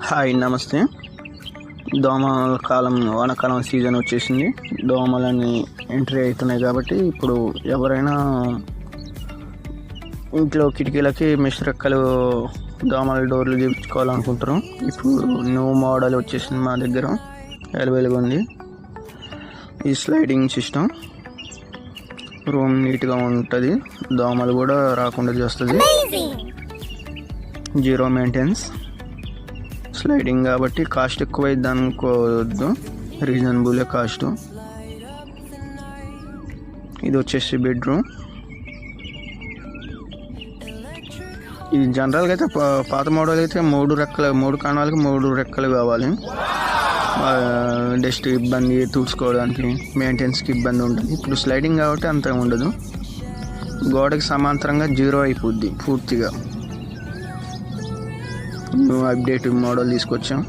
Hi నమస్తే. దోమల కాలం వానాకాలం సీజన్ వచ్చేసింది. దోమలని ఎంట్రీ అవుతున్నాయి కాబట్టి ఇప్పుడు ఎవరైనా ఇంట్లో కిటికీలకి మిశ్రక్కలు దోమల డోర్లు చేయించుకోవాలనుకుంటారు. ఇప్పుడు న్యూ మోడల్ వచ్చేసింది మా దగ్గర, అవైలబుల్గా ఉంది. ఈ స్లైడింగ్ సిస్టమ్ రూమ్ నీట్గా ఉంటుంది, దోమలు కూడా రాకుండా చేస్తుంది. జీరో మెయింటెనెన్స్, స్లైడింగ్ కాబట్టి కాస్ట్ ఎక్కువైద్ది అనుకోవద్దు, రీజనబుల్ కాస్ట్. ఇది వచ్చేసి బెడ్రూమ్. ఇది జనరల్గా అయితే పాత మోడల్ అయితే మూడు కాణాలకి 3 రెక్కలు కావాలి. డస్ట్ ఇబ్బంది, తుడుచుకోవడానికి మెయింటెనెన్స్కి ఇబ్బంది ఉంటుంది. ఇప్పుడు స్లైడింగ్ కాబట్టి అంత ఉండదు, గోడకి సమాంతరంగా జీరో అయిపోద్ది పూర్తిగా. అప్డేట్ మోడల్ తీసుకొచ్చాం.